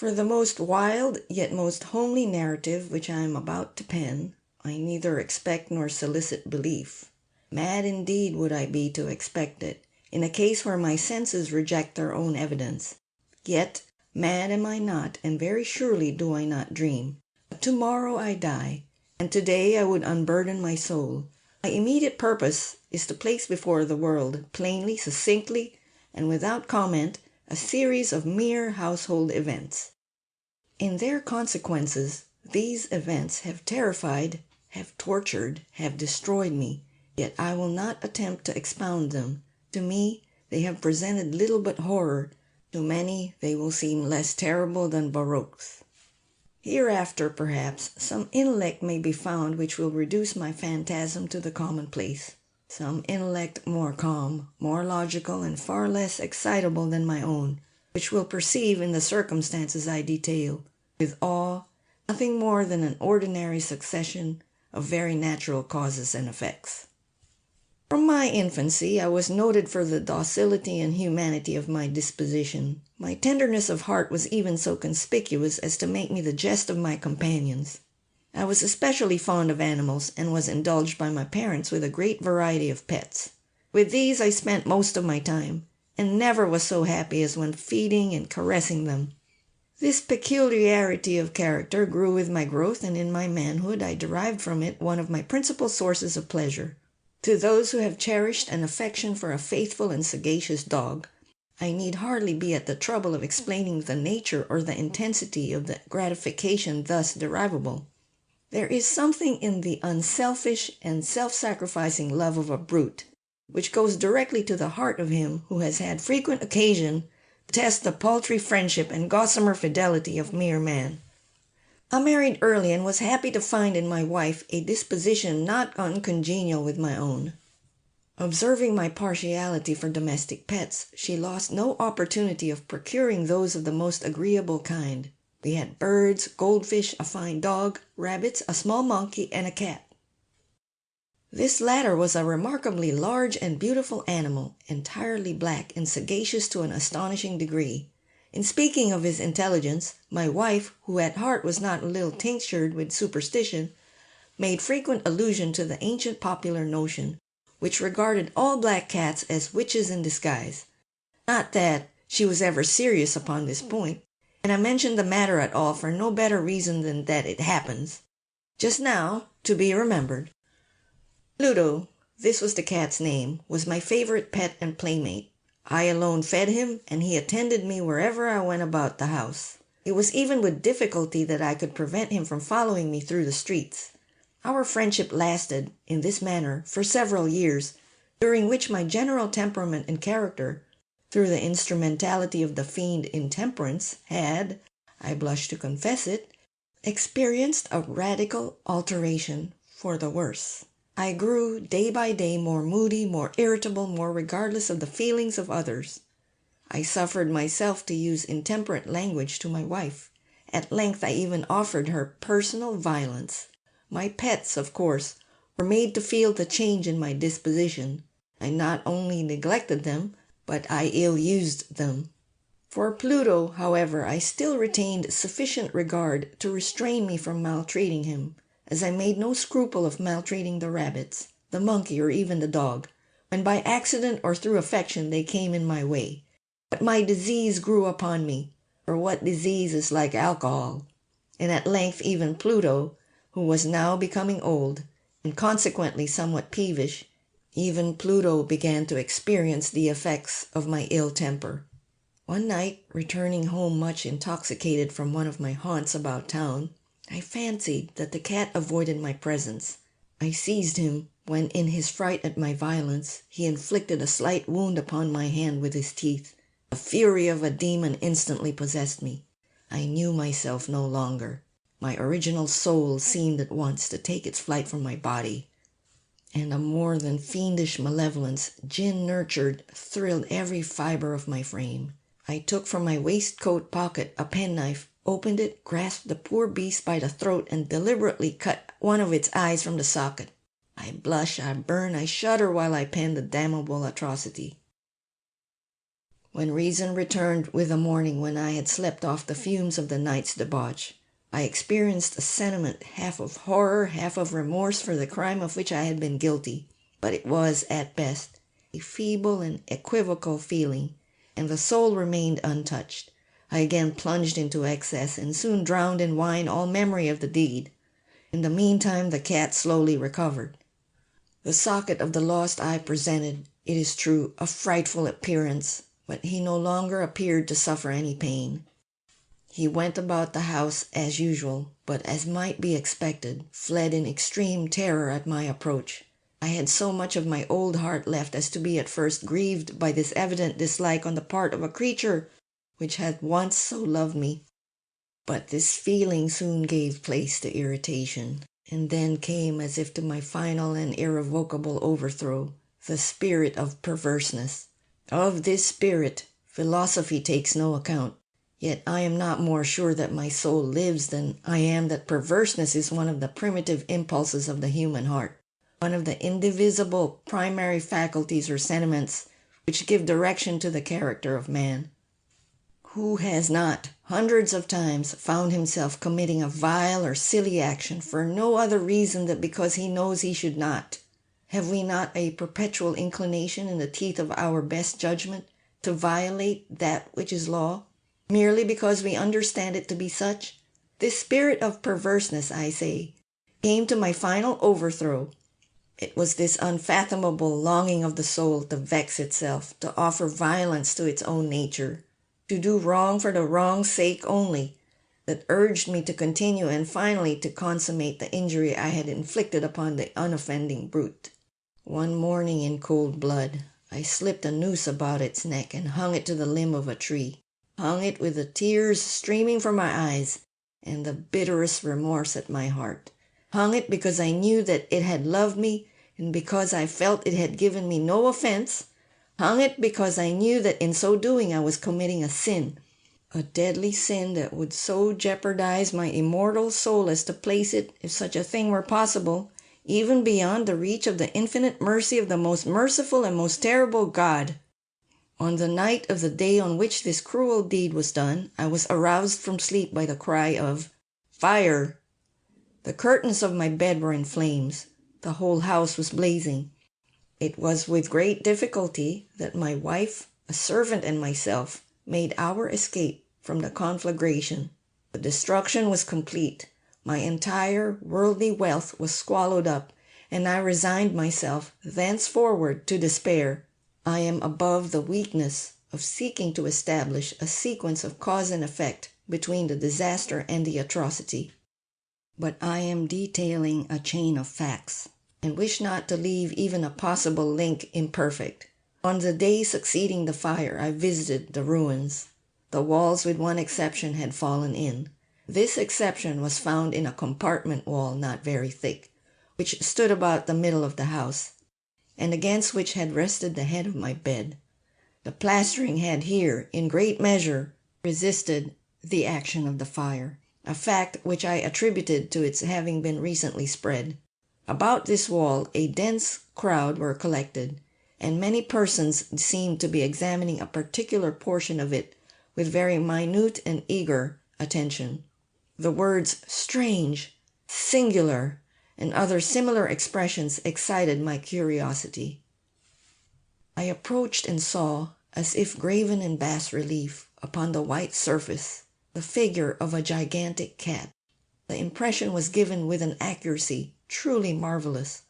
For the most wild yet most homely narrative which I am about to pen, I neither expect nor solicit belief. Mad indeed would I be to expect it, in a case where my senses reject their own evidence. Yet mad am I not, and very surely do I not dream. But tomorrow I die, and today I would unburden my soul. My immediate purpose is to place before the world, plainly, succinctly, and without comment, a series of mere household events. In their consequences, these events have terrified, have tortured, have destroyed me, yet I will not attempt to expound them. To me, they have presented little but horror. To many, they will seem less terrible than baroques. Hereafter, perhaps, some intellect may be found which will reduce my phantasm to the commonplace. Some intellect more calm, more logical, and far less excitable than my own, which will perceive in the circumstances I detail, with awe, nothing more than an ordinary succession of very natural causes and effects. From my infancy I was noted for the docility and humanity of my disposition. My tenderness of heart was even so conspicuous as to make me the jest of my companions. I was especially fond of animals, and was indulged by my parents with a great variety of pets. With these I spent most of my time, and never was so happy as when feeding and caressing them. This peculiarity of character grew with my growth, and in my manhood I derived from it one of my principal sources of pleasure. To those who have cherished an affection for a faithful and sagacious dog, I need hardly be at the trouble of explaining the nature or the intensity of the gratification thus derivable. There is something in the unselfish and self-sacrificing love of a brute, which goes directly to the heart of him who has had frequent occasion to test the paltry friendship and gossamer fidelity of mere man. I married early, and was happy to find in my wife a disposition not uncongenial with my own. Observing my partiality for domestic pets, she lost no opportunity of procuring those of the most agreeable kind. We had birds, goldfish, a fine dog, rabbits, a small monkey, and a cat. This latter was a remarkably large and beautiful animal, entirely black and sagacious to an astonishing degree. In speaking of his intelligence, my wife, who at heart was not a little tinctured with superstition, made frequent allusion to the ancient popular notion, which regarded all black cats as witches in disguise. Not that she was ever serious upon this point, and I mention the matter at all for no better reason than that it happens, just now, to be remembered. Pluto, this was the cat's name, was my favorite pet and playmate. I alone fed him, and he attended me wherever I went about the house. It was even with difficulty that I could prevent him from following me through the streets. Our friendship lasted, in this manner, for several years, during which my general temperament and character, through the instrumentality of the fiend Intemperance, had, I blush to confess it, experienced a radical alteration for the worse. I grew day by day more moody, more irritable, more regardless of the feelings of others. I suffered myself to use intemperate language to my wife. At length I even offered her personal violence. My pets, of course, were made to feel the change in my disposition. I not only neglected them, but I ill-used them. For Pluto, however, I still retained sufficient regard to restrain me from maltreating him, as I made no scruple of maltreating the rabbits, the monkey, or even the dog, when by accident or through affection they came in my way. But my disease grew upon me, for what disease is like alcohol? And at length even Pluto, who was now becoming old, and consequently somewhat peevish, even Pluto began to experience the effects of my ill temper. One night, returning home much intoxicated from one of my haunts about town, I fancied that the cat avoided my presence. I seized him, when in his fright at my violence, he inflicted a slight wound upon my hand with his teeth. The fury of a demon instantly possessed me. I knew myself no longer. My original soul seemed at once to take its flight from my body, and a more than fiendish malevolence, gin-nurtured, thrilled every fibre of my frame. I took from my waistcoat pocket a penknife, opened it, grasped the poor beast by the throat, and deliberately cut one of its eyes from the socket. I blush, I burn, I shudder while I pen the damnable atrocity. When reason returned with the morning, when I had slept off the fumes of the night's debauch, I experienced a sentiment half of horror, half of remorse for the crime of which I had been guilty. But it was, at best, a feeble and equivocal feeling, and the soul remained untouched. I again plunged into excess, and soon drowned in wine all memory of the deed. In the meantime the cat slowly recovered. The socket of the lost eye presented, it is true, a frightful appearance, but he no longer appeared to suffer any pain. He went about the house as usual, but, as might be expected, fled in extreme terror at my approach. I had so much of my old heart left as to be at first grieved by this evident dislike on the part of a creature which had once so loved me. But this feeling soon gave place to irritation, and then came, as if to my final and irrevocable overthrow, the spirit of perverseness. Of this spirit philosophy takes no account, yet I am not more sure that my soul lives than I am that perverseness is one of the primitive impulses of the human heart, one of the indivisible primary faculties or sentiments which give direction to the character of man. Who has not, hundreds of times, found himself committing a vile or silly action for no other reason than because he knows he should not? Have we not a perpetual inclination in the teeth of our best judgment to violate that which is law, merely because we understand it to be such? This spirit of perverseness, I say, came to my final overthrow. It was this unfathomable longing of the soul to vex itself, to offer violence to its own nature, to do wrong for the wrong's sake only, that urged me to continue and finally to consummate the injury I had inflicted upon the unoffending brute. One morning in cold blood, I slipped a noose about its neck and hung it to the limb of a tree, hung it with the tears streaming from my eyes and the bitterest remorse at my heart, hung it because I knew that it had loved me and because I felt it had given me no offense, hung it because I knew that in so doing I was committing a sin, a deadly sin that would so jeopardize my immortal soul as to place it, if such a thing were possible, even beyond the reach of the infinite mercy of the most merciful and most terrible God. On the night of the day on which this cruel deed was done, I was aroused from sleep by the cry of "Fire!" The curtains of my bed were in flames. The whole house was blazing. It was with great difficulty that my wife, a servant, and myself made our escape from the conflagration. The destruction was complete. My entire worldly wealth was swallowed up, and I resigned myself thenceforward to despair. I am above the weakness of seeking to establish a sequence of cause and effect between the disaster and the atrocity, but I am detailing a chain of facts, and wish not to leave even a possible link imperfect. On the day succeeding the fire, I visited the ruins. The walls, with one exception, had fallen in. This exception was found in a compartment wall not very thick, which stood about the middle of the house, and against which had rested the head of my bed. The plastering had here, in great measure, resisted the action of the fire, a fact which I attributed to its having been recently spread. About this wall a dense crowd were collected, and many persons seemed to be examining a particular portion of it with very minute and eager attention. The words "strange," "singular," and other similar expressions excited my curiosity. I approached and saw, as if graven in bas relief upon the white surface, the figure of a gigantic cat. The impression was given with an accuracy truly marvelous.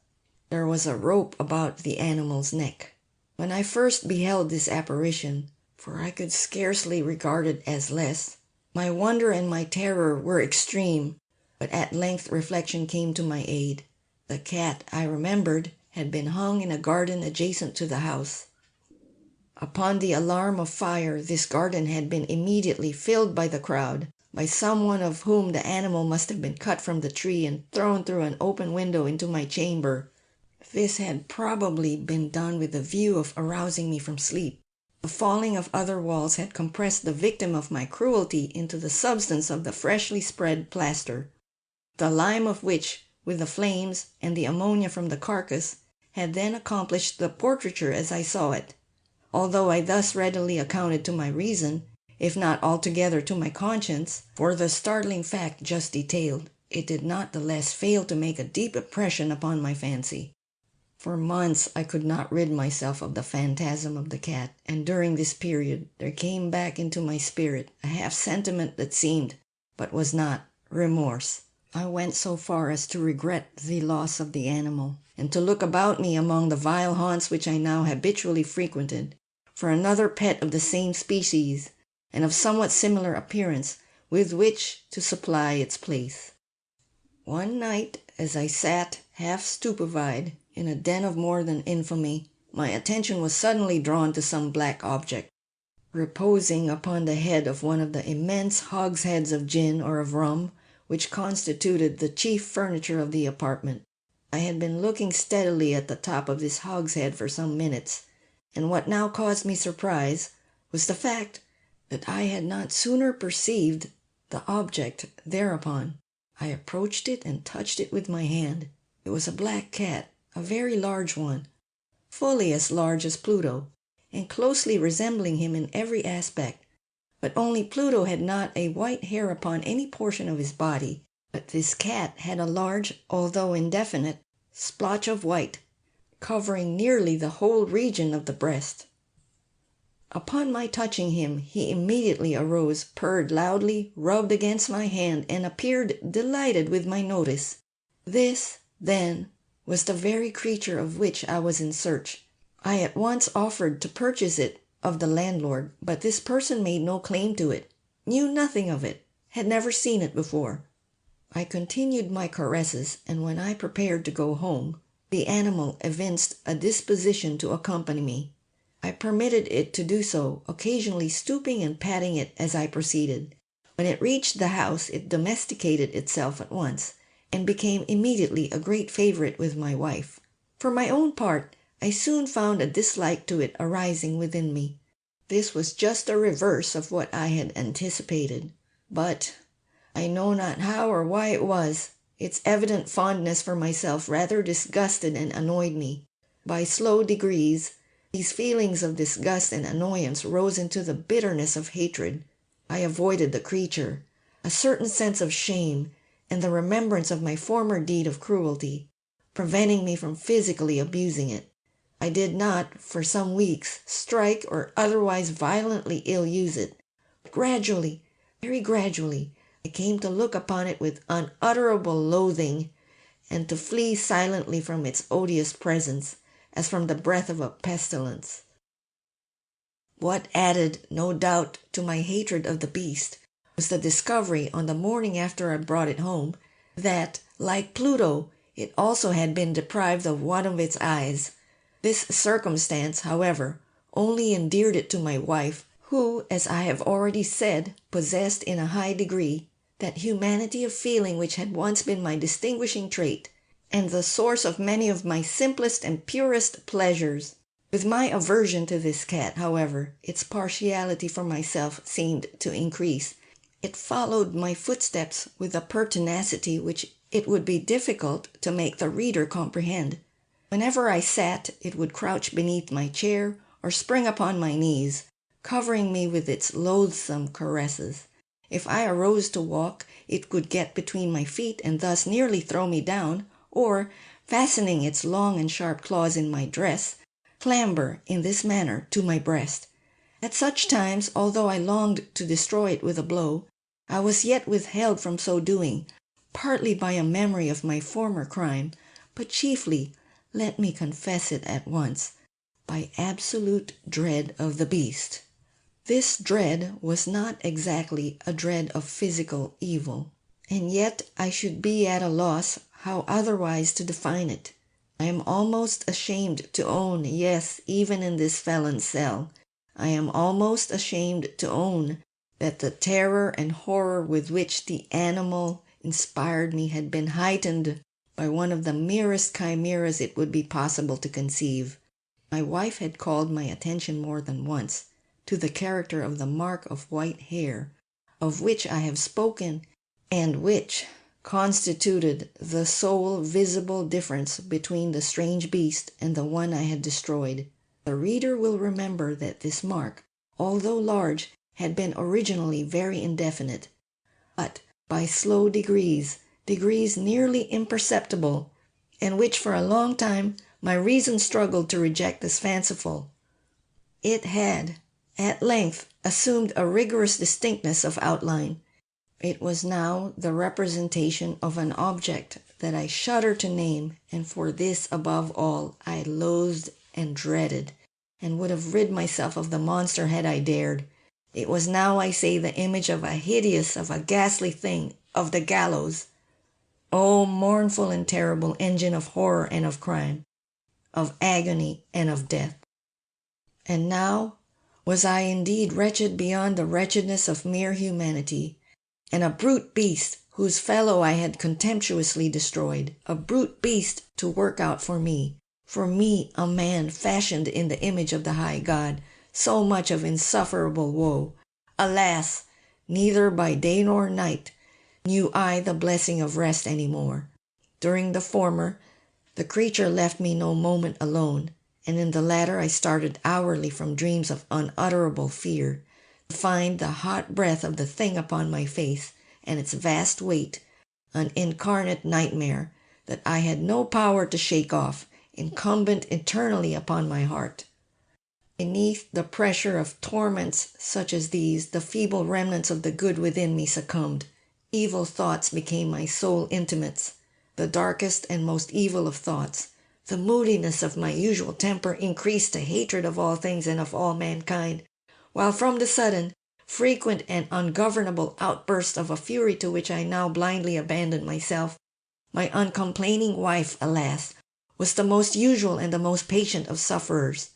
There was a rope about the animal's neck. When I first beheld this apparition, for I could scarcely regard it as less, my wonder and my terror were extreme, but at length reflection came to my aid. The cat, I remembered, had been hung in a garden adjacent to the house. Upon the alarm of fire, this garden had been immediately filled by the crowd, by someone of whom the animal must have been cut from the tree and thrown through an open window into my chamber. This had probably been done with the view of arousing me from sleep. The falling of other walls had compressed the victim of my cruelty into the substance of the freshly spread plaster, the lime of which, with the flames and the ammonia from the carcass, had then accomplished the portraiture as I saw it. although I thus readily accounted to my reason, if not altogether to my conscience, for the startling fact just detailed, it did not the less fail to make a deep impression upon my fancy. For months I could not rid myself of the phantasm of the cat, and during this period there came back into my spirit a half-sentiment that seemed, but was not, remorse. I went so far as to regret the loss of the animal, and to look about me among the vile haunts which I now habitually frequented, for another pet of the same species, and of somewhat similar appearance, with which to supply its place. One night, as I sat, half stupefied, in a den of more than infamy, my attention was suddenly drawn to some black object, reposing upon the head of one of the immense hogsheads of gin or of rum, which constituted the chief furniture of the apartment. I had been looking steadily at the top of this hogshead for some minutes, and what now caused me surprise was the fact that I had not sooner perceived the object thereupon. I approached it and touched it with my hand. It was a black cat, a very large one, fully as large as Pluto, and closely resembling him in every aspect. But only Pluto had not a white hair upon any portion of his body, but this cat had a large, although indefinite, splotch of white, covering nearly the whole region of the breast. Upon my touching him, he immediately arose, purred loudly, rubbed against my hand, and appeared delighted with my notice. This, then, was the very creature of which I was in search. I at once offered to purchase it of the landlord, but this person made no claim to it, knew nothing of it, had never seen it before. I continued my caresses, and when I prepared to go home, the animal evinced a disposition to accompany me. I permitted it to do so, occasionally stooping and patting it as I proceeded. When it reached the house, it domesticated itself at once, and became immediately a great favorite with my wife. For my own part, I soon found a dislike to it arising within me. This was just a reverse of what I had anticipated. But I know not how or why it was, its evident fondness for myself rather disgusted and annoyed me. By slow degrees, these feelings of disgust and annoyance rose into the bitterness of hatred. I avoided the creature. A certain sense of shame and the remembrance of my former deed of cruelty, preventing me from physically abusing it. I did not, for some weeks, strike or otherwise violently ill-use it. Gradually, very gradually, I came to look upon it with unutterable loathing, and to flee silently from its odious presence, as from the breath of a pestilence. What added, no doubt, to my hatred of the beast was the discovery, on the morning after I brought it home, that, like Pluto, it also had been deprived of one of its eyes. This circumstance, however, only endeared it to my wife, who, as I have already said, possessed in a high degree that humanity of feeling which had once been my distinguishing trait, and the source of many of my simplest and purest pleasures. With my aversion to this cat, however, its partiality for myself seemed to increase. It followed my footsteps with a pertinacity which it would be difficult to make the reader comprehend. Whenever I sat, it would crouch beneath my chair or spring upon my knees, covering me with its loathsome caresses. If I arose to walk, it would get between my feet and thus nearly throw me down, or, fastening its long and sharp claws in my dress, clamber in this manner to my breast. At such times, although I longed to destroy it with a blow, I was yet withheld from so doing, partly by a memory of my former crime, but chiefly, let me confess it at once, by absolute dread of the beast. This dread was not exactly a dread of physical evil, and yet I should be at a loss how otherwise to define it. I am almost ashamed to own, yes, even in this felon's cell, I am almost ashamed to own that the terror and horror with which the animal inspired me had been heightened by one of the merest chimeras it would be possible to conceive. My wife had called my attention more than once to the character of the mark of white hair, of which I have spoken, and which constituted the sole visible difference between the strange beast and the one I had destroyed. The reader will remember that this mark, although large, had been originally very indefinite, but by slow degrees nearly imperceptible, and which for a long time my reason struggled to reject as fanciful. It had, at length, assumed a rigorous distinctness of outline. It was now the representation of an object that I shudder to name, and for this above all I loathed and dreaded, and would have rid myself of the monster had I dared. It was now, I say, the image of a ghastly thing, of the gallows. O mournful and terrible engine of horror and of crime, of agony and of death! And now was I indeed wretched beyond the wretchedness of mere humanity, and a brute beast whose fellow I had contemptuously destroyed, a brute beast to work out for me, a man fashioned in the image of the high God, so much of insufferable woe. Alas! Neither by day nor night knew I the blessing of rest any more. During the former, the creature left me no moment alone, and in the latter I started hourly from dreams of unutterable fear, to find the hot breath of the thing upon my face, and its vast weight, an incarnate nightmare that I had no power to shake off, incumbent eternally upon my heart. Beneath the pressure of torments such as these, the feeble remnants of the good within me succumbed. Evil thoughts became my sole intimates, the darkest and most evil of thoughts. The moodiness of my usual temper increased to hatred of all things and of all mankind, while from the sudden, frequent and ungovernable outbursts of a fury to which I now blindly abandoned myself, my uncomplaining wife, alas, was the most usual and the most patient of sufferers.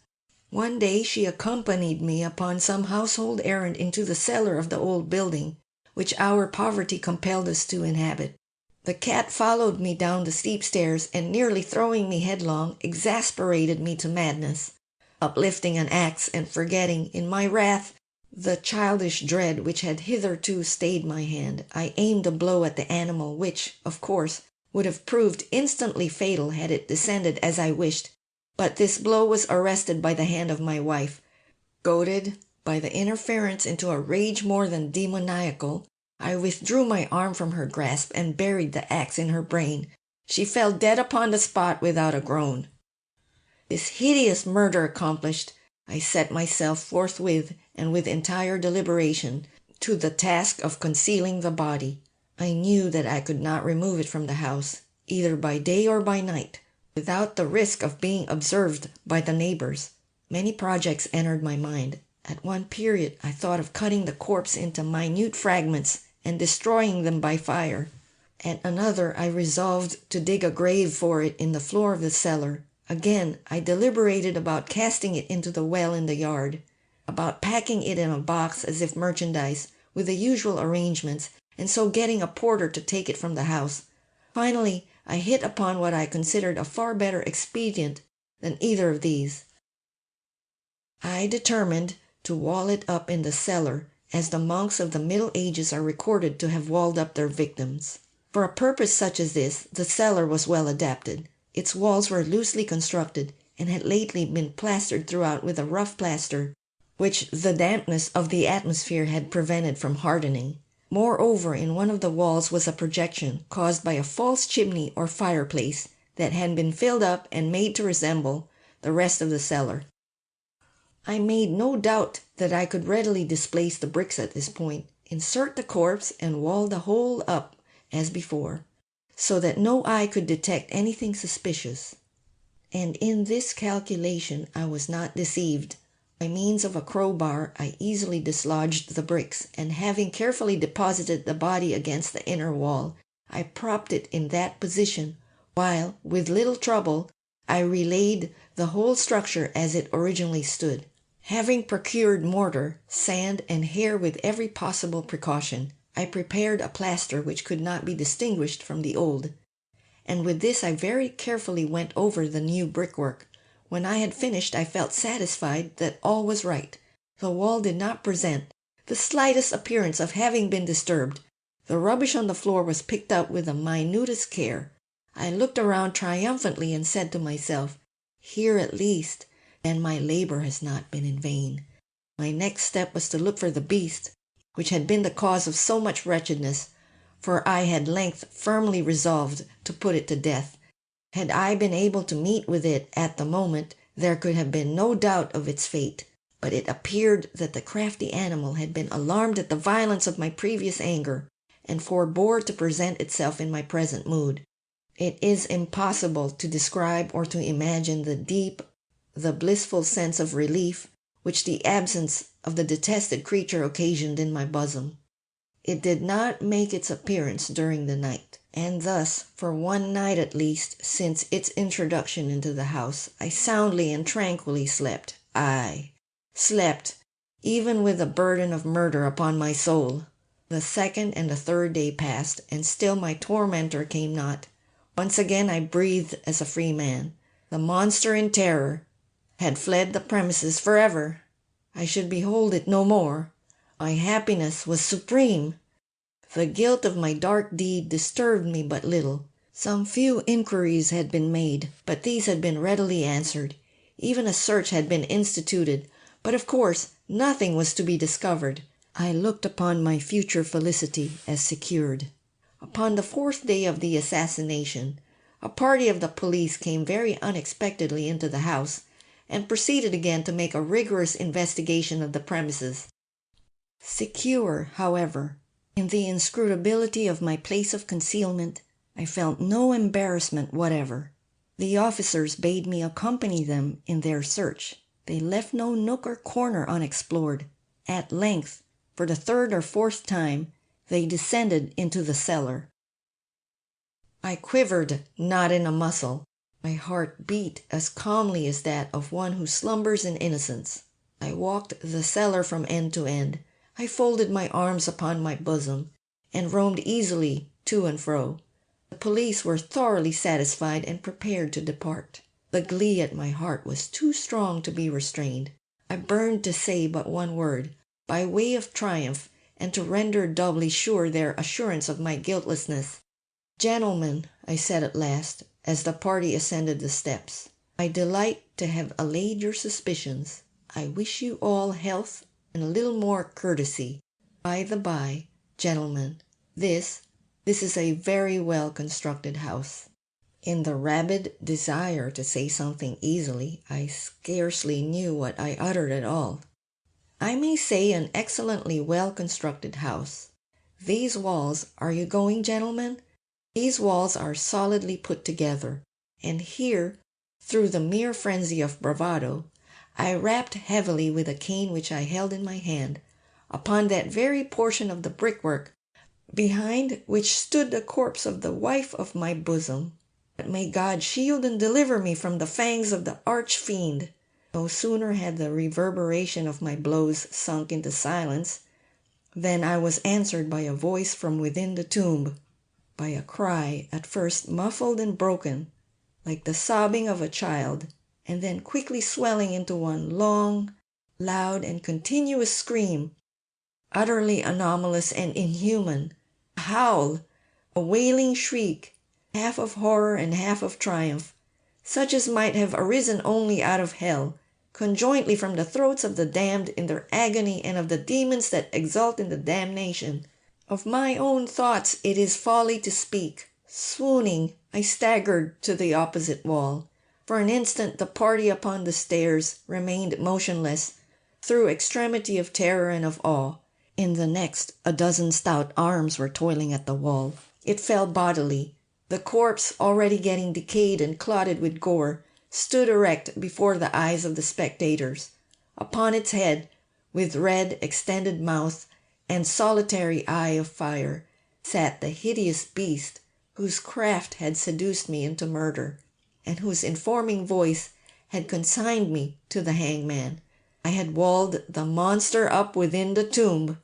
One day she accompanied me upon some household errand into the cellar of the old building, which our poverty compelled us to inhabit. The cat followed me down the steep stairs, and nearly throwing me headlong, exasperated me to madness. Uplifting an axe, and forgetting, in my wrath, the childish dread which had hitherto stayed my hand, I aimed a blow at the animal, which, of course, would have proved instantly fatal had it descended as I wished. But this blow was arrested by the hand of my wife. Goaded by the interference into a rage more than demoniacal, I withdrew my arm from her grasp and buried the axe in her brain. She fell dead upon the spot without a groan. This hideous murder accomplished, I set myself forthwith, and with entire deliberation, to the task of concealing the body. I knew that I could not remove it from the house, either by day or by night, without the risk of being observed by the neighbors. Many projects entered my mind. At one period I thought of cutting the corpse into minute fragments and destroying them by fire. At another I resolved to dig a grave for it in the floor of the cellar. Again I deliberated about casting it into the well in the yard, about packing it in a box as if merchandise, with the usual arrangements, and so getting a porter to take it from the house. Finally I hit upon what I considered a far better expedient than either of these. I determined to wall it up in the cellar, as the monks of the Middle Ages are recorded to have walled up their victims. For a purpose such as this, the cellar was well adapted. Its walls were loosely constructed, and had lately been plastered throughout with a rough plaster, which the dampness of the atmosphere had prevented from hardening. Moreover, in one of the walls was a projection, caused by a false chimney or fireplace, that had been filled up and made to resemble the rest of the cellar. I made no doubt that I could readily displace the bricks at this point, insert the corpse, and wall the whole up as before, so that no eye could detect anything suspicious. And in this calculation I was not deceived. By means of a crowbar I easily dislodged the bricks, and having carefully deposited the body against the inner wall, I propped it in that position, while, with little trouble, I relaid the whole structure as it originally stood. Having procured mortar, sand, and hair with every possible precaution, I prepared a plaster which could not be distinguished from the old, and with this I very carefully went over the new brickwork. When I had finished, I felt satisfied that all was right. The wall did not present the slightest appearance of having been disturbed. The rubbish on the floor was picked up with the minutest care. I looked around triumphantly and said to myself, "Here at least then my labor has not been in vain. My next step was to look for the beast, which had been the cause of so much wretchedness, for I had length firmly resolved to put it to death. Had I been able to meet with it at the moment, there could have been no doubt of its fate, but it appeared that the crafty animal had been alarmed at the violence of my previous anger, and forbore to present itself in my present mood. It is impossible to describe or to imagine the blissful sense of relief which the absence of the detested creature occasioned in my bosom. It did not make its appearance during the night, and thus, for one night at least, since its introduction into the house, I soundly and tranquilly slept. I slept, even with the burden of murder upon my soul. The second and the third day passed, and still my tormentor came not. Once again I breathed as a free man. The monster in terror had fled the premises forever. I should behold it no more. My happiness was supreme. The guilt of my dark deed disturbed me but little. Some few inquiries had been made, but these had been readily answered. Even a search had been instituted, but of course nothing was to be discovered. I looked upon my future felicity as secured. Upon the fourth day of the assassination, a party of the police came very unexpectedly into the house, and proceeded again to make a rigorous investigation of the premises. Secure, however, in the inscrutability of my place of concealment, I felt no embarrassment whatever. The officers bade me accompany them in their search. They left no nook or corner unexplored. At length, for the third or fourth time, they descended into the cellar. I quivered not in a muscle. My heart beat as calmly as that of one who slumbers in innocence. I walked the cellar from end to end. I folded my arms upon my bosom, and roamed easily to and fro. The police were thoroughly satisfied and prepared to depart. The glee at my heart was too strong to be restrained. I burned to say but one word, by way of triumph, and to render doubly sure their assurance of my guiltlessness. "Gentlemen," I said at last, as the party ascended the steps, "I delight to have allayed your suspicions. I wish you all health and a little more courtesy. By the by, gentlemen, this is a very well constructed house." In the rabid desire to say something easily, I scarcely knew what I uttered at all. I may say an excellently well constructed house. These walls, are you going, gentlemen? These walls are solidly put together, and here, through the mere frenzy of bravado, I rapped heavily with a cane which I held in my hand, upon that very portion of the brickwork behind which stood the corpse of the wife of my bosom. But may God shield and deliver me from the fangs of the arch-fiend! No sooner had the reverberation of my blows sunk into silence than I was answered by a voice from within the tomb, by a cry at first muffled and broken, like the sobbing of a child, and then quickly swelling into one long, loud, and continuous scream, utterly anomalous and inhuman, a howl, a wailing shriek, half of horror and half of triumph, such as might have arisen only out of hell, conjointly from the throats of the damned in their agony and of the demons that exult in the damnation. Of my own thoughts it is folly to speak. Swooning, I staggered to the opposite wall. For an instant the party upon the stairs remained motionless, through extremity of terror and of awe. In the next, a dozen stout arms were toiling at the wall. It fell bodily. The corpse, already getting decayed and clotted with gore, stood erect before the eyes of the spectators. Upon its head, with red, extended mouth and solitary eye of fire, sat the hideous beast whose craft had seduced me into murder, and whose informing voice had consigned me to the hangman. I had walled the monster up within the tomb.